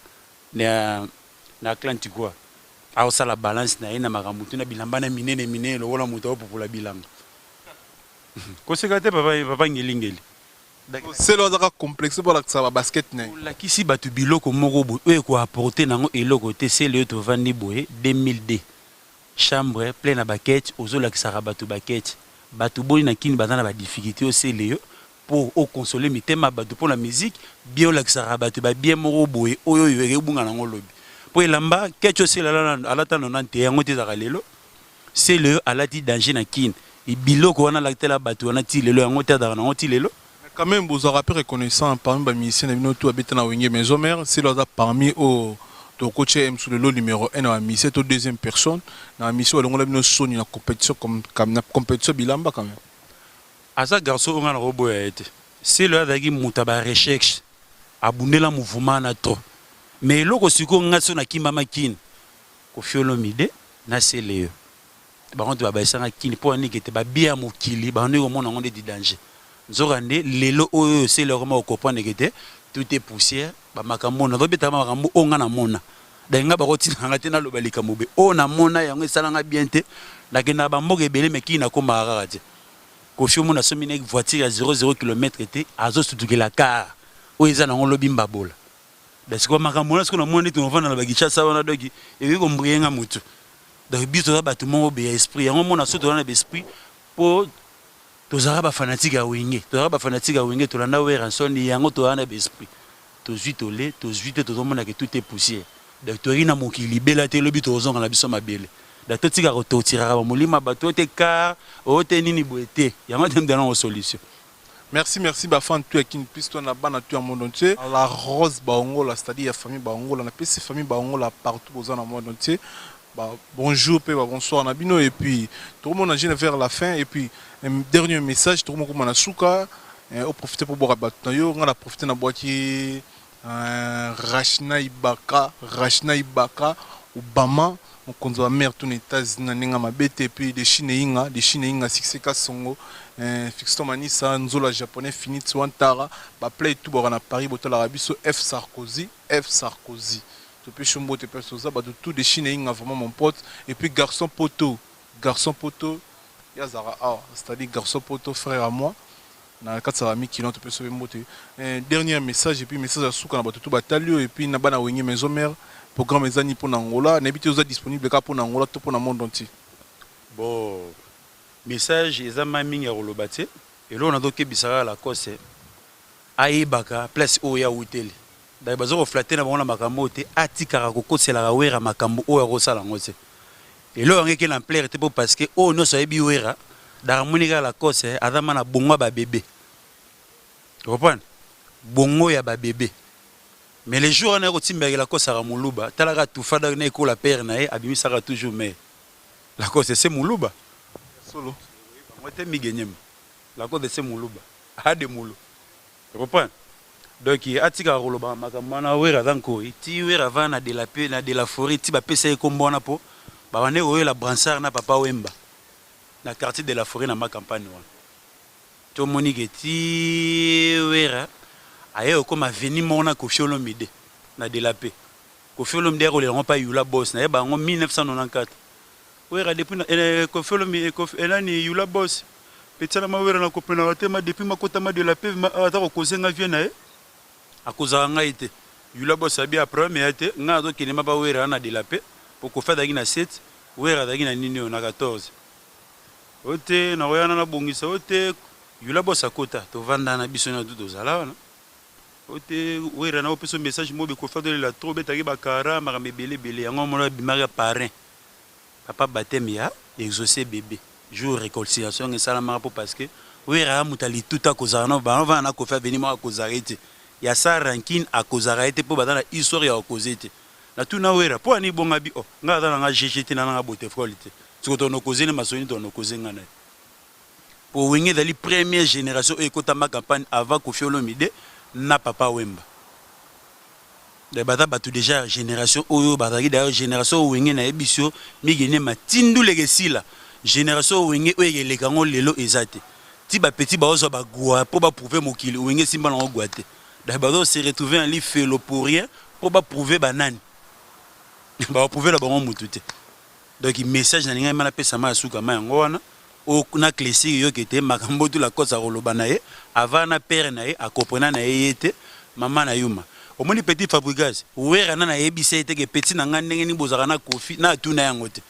na atlantique wa aosala balance na ye na makambo tu na bilamba na minene lokola moto aopopola bilanga koseka te papa ngelingeli selo azaka complexe mpo alakisa babasket na ye olakisi bato biloko moko boye oyo ekoaporte nango eloko te sele oyo tovandi boye 2002 chambre plein na bakete ozolakisaka bato bakete bato boni na kini baza na badifficulté osele yo mpo okonsole mitema bato mpo na musique bien olakisaka bato babien moko boye oyo oyo ekebunga nango lobi mpo elamba kete osele alata 91 yango te ezaka lelo sele yo alati danger na kini biloko wana alakitela bato wana ti lelo yango te azaka nango ti lelo quand même vous aurez peu reconnaissant parmi les musiciens de tout habitant na wenge maison mère c'est là parmi au to coach M sur le lot numéro 1 à musicien to deuxième personne na mission on a bien soni na compétition comme na compétition bilamba quand même asa garçon on a robo été c'est là dagi mutaba recherche abundela mouvement na to mais loko siko ngaso na kimba makine Koffi Olomide na sele ba on doit ba sanga kini po ni kete ba bia mokili ba on mona ngonde di danger nzorande lelo oyo c'est le comment comprendre que tout est poussière ba makambo na dobeta makambo onga na mona denga ba kotina ngate na lobalika mobe o na mona yango esalanga bien te nakenda ba mboge ebele meki na koma arate Koffi mona somi na voiture à 00 km te azo sutukela car o eza na ngolobi mbabola parce que makambo na siko na mona tu novana na bagicha sawa na dogi e ko mbrienga mutu donc biso ba tout monde be esprit yango mona soto na be esprit po tozara ba fanatique ya wenge tolanda wera nsoni yango toana besprit tozwi tole tozwi te tozomona ke tout est poussière donc torina mokili bela te lobi tozonga na biso mabele donc totika ko totiraka ba molima bato te car o te nini boete yango te ndana o solution merci ba fan tu qui puisse toi na bana tu en monde entier la rose baongola c'est-à-dire la famille baongola na pesi famille baongola partout aux dans le monde entier bonjour bonsoir Nabino et puis tout le monde a vers la fin et puis un dernier message tout le monde comme na suka au profiter pour boire bato yo on a profité na boîtier Rachna Ibaka Obama on konzo wa mère tout États-Unis na ninga mabete et puis de Chine inga succès ka songo Fixton Manisa nzola japonais fini tswantara ba play tout bora na Paris boto la biso F Sarkozy depuis Chumbo te personnes ba de tout de Chine inga vraiment mon pote et puis garçon poteau yazara c'est-à-dire garçon poteau frère à moi na katsa ami qui l'ont te sauver mote dernier message et puis message à souka na ba tout batalio et puis na bana wenge maison mère programme ezani pour Angola n'habite aux disponible ka pour Angola to pour na monde entier bon message ezama mingi rolobate et là on a donc bisara la cause aibaka place oya hotel da bazo flatter na bona makambo te atikara ko kosela wera makambo oya rosala ngose et là on est en plein te parce que oh no so ebi wera da monika la cause adama na bongo ba bébé tu comprends bongo ya ba bébé mais les jours on a rotimba la cause à muluba talaka tout fada na ko la père na e abimi saka toujours mais la cause c'est muluba solo moi te migenyem la cause c'est muluba ade mulu tu comprends donc atika roloba makamana wera danko ti wera vana de la paix na de la forêt ti ba pesa ekombona po ba wane oyo la bransard na papa Wemba na quartier de la forêt na ma campagne wana to monique ti wera aye comme avenir mona Koffi Olomide na de la paix Koffi Olomide ko le pas yula boss na ba en 1994 wera depuis Koffi Olomide elani yula boss petala ma wera na kopena tema depuis makota ma de la paix ata ko kozenga vie na e akozanga ite yula bossa bien après mais ate nga do kinema ba wera na de la paix pour ko fada na 7 wera da na nini na 14 ote na oyana na bongisa ote yula bossa kota to vanda na biso na dudo zala wana ote wera na opeso message mo be ko fada la trop betaki ba kara makambe belé yango mona bimaka parrain papa baptême ya exaucer bébé jour réconciliation et salama pour parce que wera mutali tuta kozana no ba va na ko fa venir ma kozarete ya sa rankin a kozarete pour badana histoire ya kozete na tuna wera po ani bonga bi o nga dana nga jejete na nga bote frolite so to no kozene masoni to no kozenga na pour winge dali première génération e kota ma campagne avant ko fiolo mide na papa wemba de bata batu déjà génération oyo bataki d'ailleurs génération winge na ebisio migene matindu legesila génération winge oye le kango lelo ezate ti ba petit ba ozo ba gwa pour ba prouver mokili winge simba na gwate d'abord se retrouver en lit fait pour rien pour ba prouver banane ba prouver la bon mutute donc il message na ninga mana pesa ma suka ma ngona o na classique yo kete makambo tu la kosa roloba na ye avant na père na ye akopona na ye yete mama na yuma omoni petit Fabregas wera na yebisa ete ke petit na nga ndenge ni bozaka na kofi na tuna yango te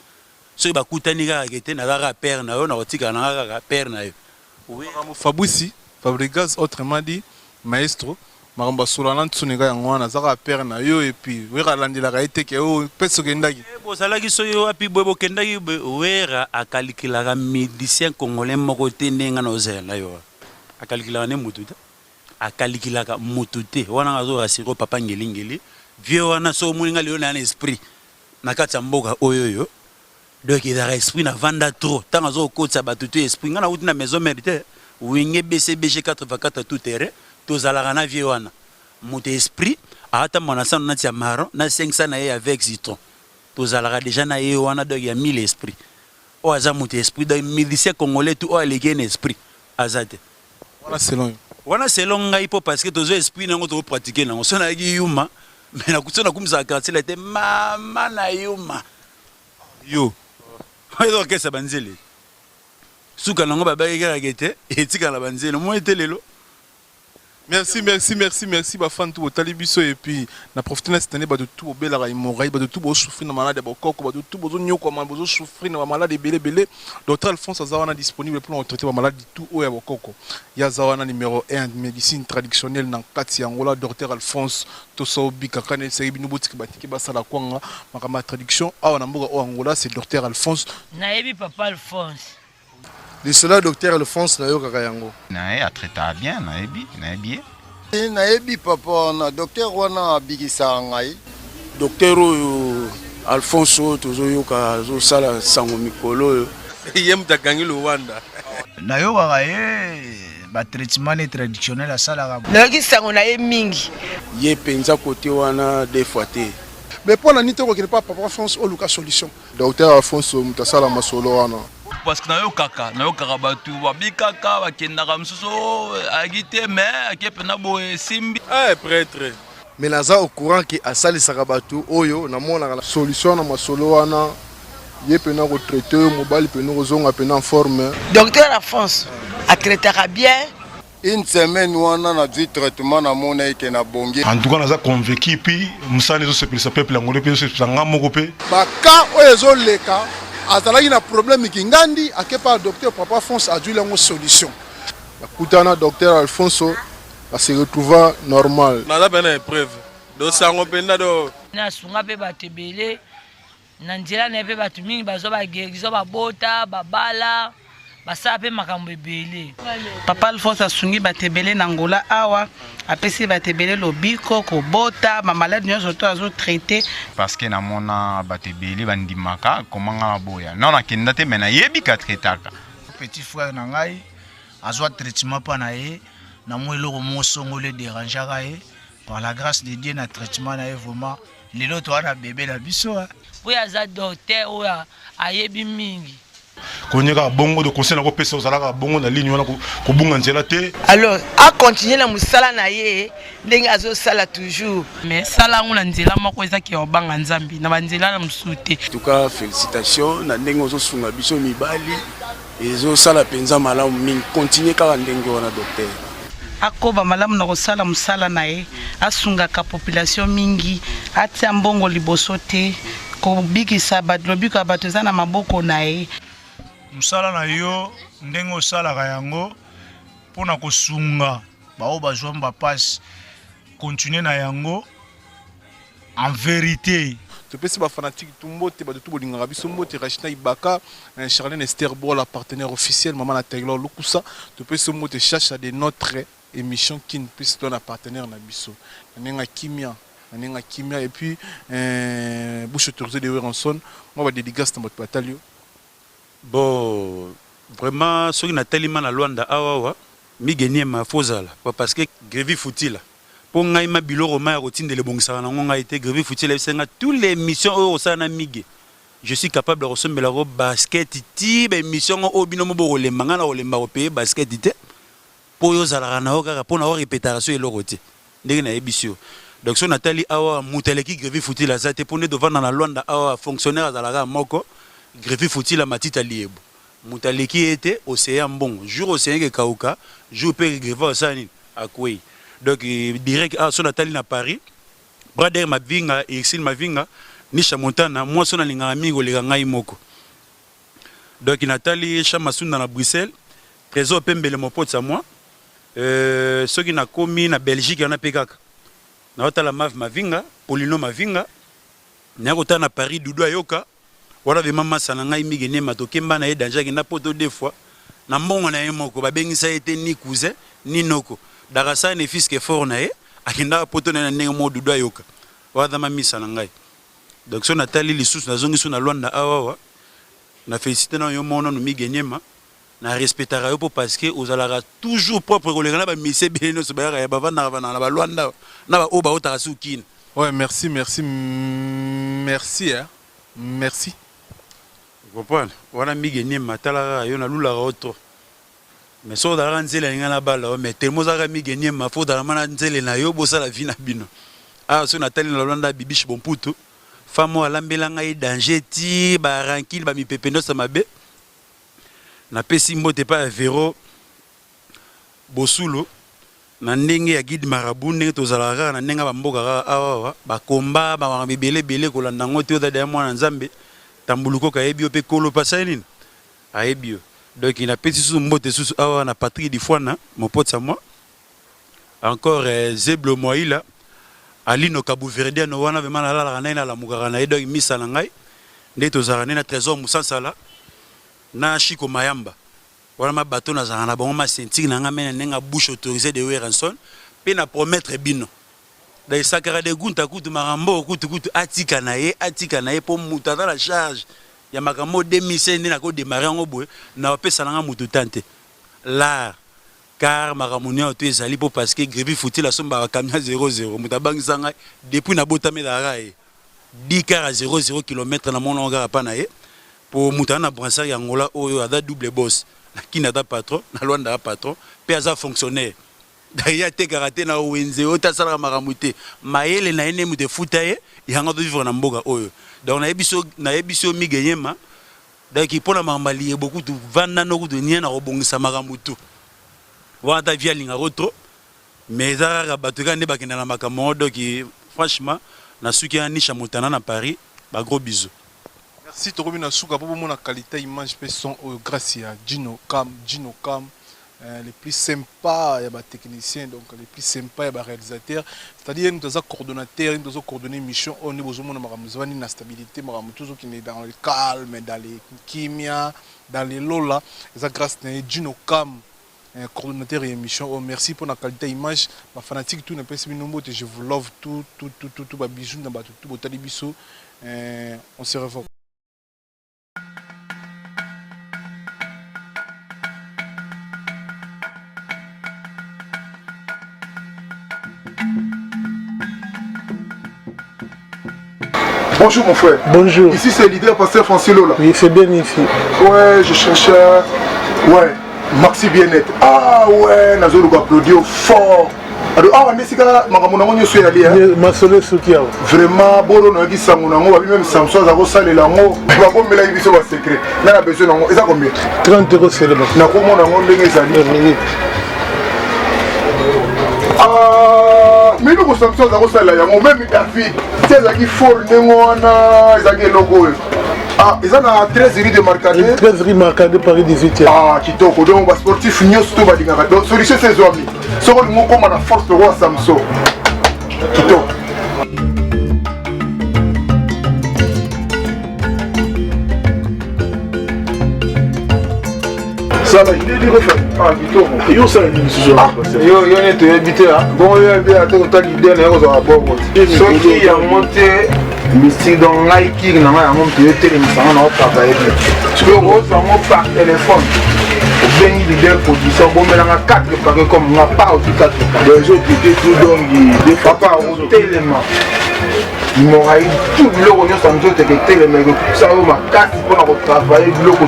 so ba kutani ga kete na ga père na yo na otika na ga père na yo oui Fabrice Fabregas autrement dit maestro maramba solana tsunega yango na zaka père na yo et puis wera landila ga ete ke o peso kendaki bozalaki so yo api bobo kendaki wera akalikilaka médecin congolais moko te ndenga na ozela yo akalikilaka ne mututa akalikilaka mutute wana ngazo rasiro papa ngelingeli vieux wana so muninga leo na esprit na kati ya mboka oyoyo donc il a esprit na vanda trop tant ngazo kotsa batutu esprit ngana uti na maison mérité winge BCBG 84 tout terrain tozalaka na vieux wana mutu esprit ata mona sana na tia marron na 500 na ye avec citron tozalaka déjà na ye wana donc il y a 1000 esprit o aza mutu esprit donc médecin congolais tout o alégé en esprit azate wana selon ngai po parce que tozo esprit nango to pratiquer nango so na gi yuma mais na kutsona kumza quartier la te mama na yuma yo ayo ke sa banzeli suka nango baba yeka gete etika la banzeli mo etelelo merci bafan tout talibiso et puis na profiter na cette année ba de tout bela ra imorai ba de tout bo souffrir na malade ba koko ba de tout bo nyoko ma bo souffrir na malade belé docteur Alphonse Azawana disponible pour traiter ba malade tout o ya bokoko ya Zawana numéro 1 médecine traditionnelle na kati Angola docteur Alphonse to so bika kana c'est binu botiki batiki ba sala kwanga makama traduction awa na mboka o Angola c'est docteur Alphonse naebi papa Alphonse de cela docteur Alphonse na yo kaka yango na a traité bien naebi papa na docteur wana abikisa ngai docteur Alphonse tozo yoka zo sala sango mikolo yem takangi Luanda na yo kaka ye ba traitement traditionnel asala ka na yoki sango na ye mingi ye penza côté wana des fois te mais pour la nité ko kene pas papa France o luka solution docteur Alphonse mutasala masolo wana parce que na yo kaka batu babikaka bakendaka msusu agite mais akepe na boye simbi prêtre mais naza au courant que asalisaka batu oyo namona la solution na masolo wana ye pena ko traiter mobile pena ko zonga pena en forme docteur Alphonse a traitera bien une semaine wana na du traitement na mona eke na bongi en tout cas naza convaincu puis musani zo sepelisa peuple ngolo pe zo sanga moko pe baka oyo zo leka azalaki na problème kingandi akepa docteur papa Alphonse a dû lango solution bakutana docteur Alphonse va se retrouver normal na da bena épreuve do sango penda do na sunga pe batebele na nzela na pe batu mingi bazo ba gerizo ba bota babala basala pe makambo ebele papa Alphonse asungi batebele na Angola awa apesi batebele lobiko kobota ba malade nyonso to azo traiter parce que na mona batebele bandimaka komanga boya non na kenda te mena yebi ka traitaka petit frère na ngai azwa traitement pa na ye na mwelo ko mosongo le dérangeaka ye par la grâce de Dieu na traitement na ye vraiment lelo to ana bébé la biso oya za docteur oya ayebi mingi konyeka bongo de conseil na ko pesa ozalaka bongo na ligne wana ko bunga nzela te alors a continuer na musala na ye ndenge azo sala toujours mais sala ngula nzela moko ezaki obanga nzambi na banzela na musute en tout cas félicitations na ndenge ozo sunga biso mibali ezo sala penza malamu min continuer kaka ndenge wana docteur akoba malamu na kosala mosala na ye asungaka population mingi atia mbongo liboso te kobikisa bato lobiko ya bato eza na maboko na ye. Mosala na yo ndenge osalaka yango mpona kosunga bao bazwa bapasi continue na yango en vérité. Tu peux se fanatique tout mot te batu bolinga biso mot Rachina Ibaka Charlène Esterbo la partenaire officiel maman la Taylor Lukusa tu peux se mot te cherche à de notre émission qui ne puisse donner un partenaire na biso nenga kimia et puis bouche autorisée de Weranson moi va dédicace dans votre batalio. Bon vraiment ce qui n'a tellement la Luanda awawa mi gagner ma fozala parce que Grévi Foutila pour ngai ma biloko ma routine de le bongisa na ngai été Grévi Foutila senga tous les missions au sana mige je suis capable de ressembler la basket ti ba mission au binomo bo le manga na le mba payer basket ti pour yo zala na oka pour na répétition et loroti ndenge na ebisio donc so Nathalie awa muteleki Grévi Foutila za te pour ne devant na Luanda awa fonctionnaire azalaka moko Grévi Foutila matita liebo mutaleki était océan bon jour océan ke kauka jour pe Grévi sani akwei donc direct à son Nathalie na Paris brother Mavinga et Exil Mavinga Nisha Montana moi son linga amigo le ngai moko donc Nathalie chamasunda na Bruxelles trésor pembele mon pote à moi ceux qui na commis na Belgique na pekaka na hotala Mavinga Polino Mavinga na kota na Paris Doudou Ayoka wala ve mama sana ngai migene matokemba na danger ki na poto deux fois na mbongo na yemoko ba bengisa été ni cousin ni noko darasa ne fils que fort na ye akinda poto na ndenge mo Doudou Ayoka wala mama sana ngai donc so Nathalie lisusu na zongi so na Luanda awawa na félicité na yo mono no migenyema na respectera yo parce que ozalara toujours propre ko le na ba mise beno so ba ya ba vana na ba Luanda na ba oba otarasu kin. Ouais merci hein merci. Vous comprenez? Voilà migenyema tala yo na lula auto. Mais so da nzela ngana bala mais tellement za migenyema fo da mana nzela na yo bosa la vie na bino. Ah so Nathalie na Luanda bibishi bomputu. Famo alambela ngai danger ti ba rankil ba mi pependo sa mabe. Na pesi mbote pa Véro Bosulo na ndenge ya guide marabout ndenge tozalaka na ndenge ba mboka awa ba komba ba bebele kolanda ngo te oda mwana nzambe tambuluko ka ebio pe kolo pasalini a ebio donc il a pesi sous mbote sous awa na Patrick Difwana mon pote à moi encore Zeblo Moïla Alino Kabuverde no wana vraiment la la mugara na donc misa na ngai ndé tozalaka na trésor musansala na Chiko Mayamba wala ma bateau na zana bon ma sentir na nga menga bouche autorisée de Weranson pe na promettre bino da sakara de gunta kutu marambo kutu atika na ye pour mutata la charge ya makambo 2005 na ko démarrer ngo boye na pesa na nga mutu tante là car maramonia auto ezali po parce que Grévi Fouti la somba camion 00 mutabangi sanga depuis na botame da rae 10 car à 00 km na mono ngara pa na ye pour mutana brassard ya ngola oyo ada double boss qui n'a pas patron na Luanda patron pe aza fonctionnaire d'ailleurs te karaté na wenze ota sala maramute maele na ene mute futaye yanga do vivre na mboga oyo donc na ebiso migenyema donc ipona mambali beaucoup de vanda no kutu nia na robongisa maramutu wata via linga rotro mais za batuka ne bakena na makamo donc franchement na suki ya Nisha Montana na Paris ba gros bisous. Merci to komina suka pour mon qualité image pe son grâce à Gino Cam les plus sympas, il y a des techniciens, donc les plus sympas, il y a des réalisateurs. C'est-à-dire nous avons coordonnateurs, nous avons coordonné mission, on est besoin de la stabilité, toujours qui est dans le calme, dans les kimia, dans les lola. C'est grâce à Gino Cam, coordonnateur et mission. Oh, merci pour la qualité image. Ma fanatique tout n'est pas si nombreux, je vous love tout, bisous, tout, bisous. On se revoit. Bonjour mon frère. Bonjour. Ici c'est leader pasteur Francilo là. Oui, c'est bien ici. Ouais, je cherche. Ouais, Maxi Bien-être. Ah ouais, Nazo nous applaudir fort. Ah, mais c'est que Maramona Monyo soit allé. Masole Soukia. Vraiment, bon, on a dit ça, on a même Samson, ça va saler l'amour. On va pas me la vie sur le secret. On a besoin d'amour. Et ça combien 30 € seulement. On a combien d'amour de Mais nous sommes tous dans la salle, même David, c'est qui fort de logo. Ils ont 13 rues de Marcadé. 13 rues Marcadé, Paris 18e. Kitoko, donc on va sportif, nous sommes donc solution c'est Zoami. Ce qu'on nous comme la force de roi Samson. Kitoko. Ça va, il est du refait. Kitoko. Yo, ça, il est yo est habité. Bon, il est habité, on t'a l'idée, on est à bord. Ceux qui ont monté. Mystique dans Nike, on a monté télévision, on a travaillé. Tu peux voir par téléphone. Au bien leader position, bon, mais on a 4 paquets comme on n'a pas aussi 4 paquets. Les autres étaient tout donc des papas au téléma. Ils m'ont eu tout le monde sans doute que téléma, ça va ma carte pour travailler le coup.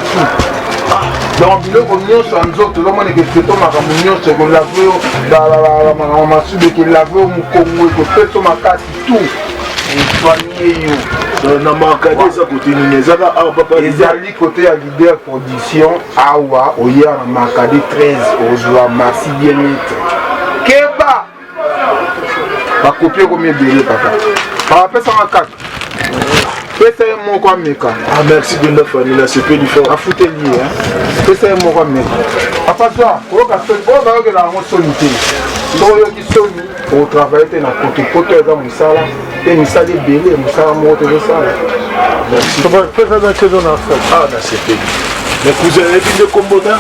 Donc, le monde sans doute, le monde est que c'est ma réunion, c'est qu'on l'a vu dans la sud que l'a vu au Congo, que c'est ma carte tout. Na Marcadé ça continue ezaka papa ezali côté ya leader production awa oya na Marcadé 13 ozwa merci bien être keba ba copier combien de papa ba pesa ma 4 pesa mon quoi meka merci de la famille là c'est peu du fort a fouter lié pesa mon quoi meka papa toi o ka se bo ba que la mo solité soyo ki soni au travail te na côté za musala et musala belé musala mo te ça merci fais ça dans saison en fait c'est fait mais vous avez dit de combattant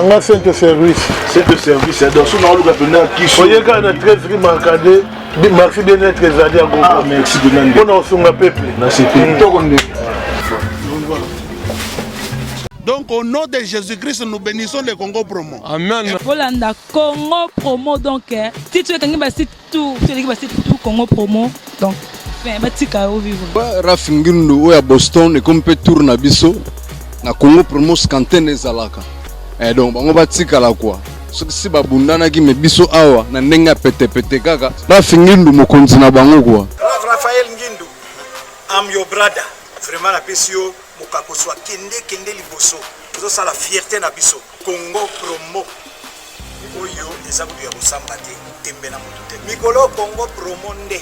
on a 5 services donc si on a le gars qui sont il y a 13 rue Marcadé merci bien être allé à Congo merci bien on a son peuple c'est fait Donc au nom de Jésus-Christ, nous bénissons le Congo Promo. Amen. Volanda Congo Promo donc si tu es quelqu'un qui tout Congo Promo donc fin batika au vivre. Rafingindo ou à Boston et comme peut tourner biso na Congo Promo scanten ezalaka. Et donc bango batika la quoi. Ce que si babundana ki me biso awa na ndenga pete kaka. Rafingindo mokonzi na bango quoi. Raphaël Ngindu, I'm your brother. Vraiment la PCO Mokakoswa kende liboso. Ça la fierté na biso. Congo Promo. Oyo eza kuya kusamba te tembe na mutu te. Mikolo Congo Promo nde.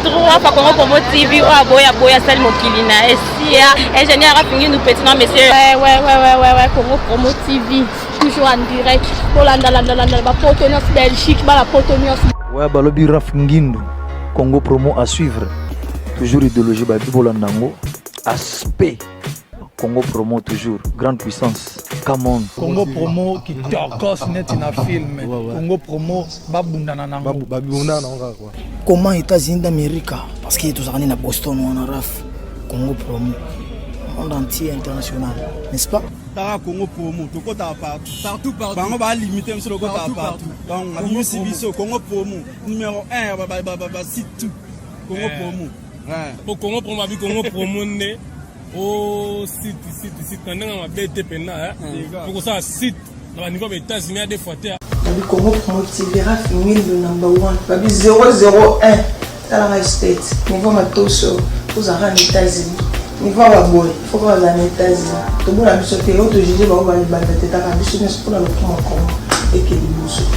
Trois fois Congo Promo TV boya sali mokili na esia ingénieur Rafingi nous petit non monsieur. Ouais Congo Promo TV toujours en direct. Bolanda ba Potonios Belgique ba la Potonios. Ouais balobi Rafingi Congo Promo à suivre. Toujours idéologie ba Bibolandango. Aspect Congo Promo toujours grande puissance come on Congo Promo qui torcos net na film Congo Promo babundana nango quoi comment États-Unis d'Amérique parce que tous années na Boston on a raf Congo Promo monde entier international n'est-ce pas Tara Congo Promo to kota partout bango ba limiter monsieur le kota partout donc on a mis biso Congo Promo numéro 1 ba site tout Congo Promo au Congo Promo abi Congo Promo né au site pendant ma BT pena pour ça site dans niveau des États-Unis à des fois le Congo Promo TV Rafingi le number 1 babi 001 dans la state niveau matoso aux États-Unis niveau wa boy faut que les États-Unis to bona biso te auto jiji ba ba ba teta ka biso ne pour le Congo et que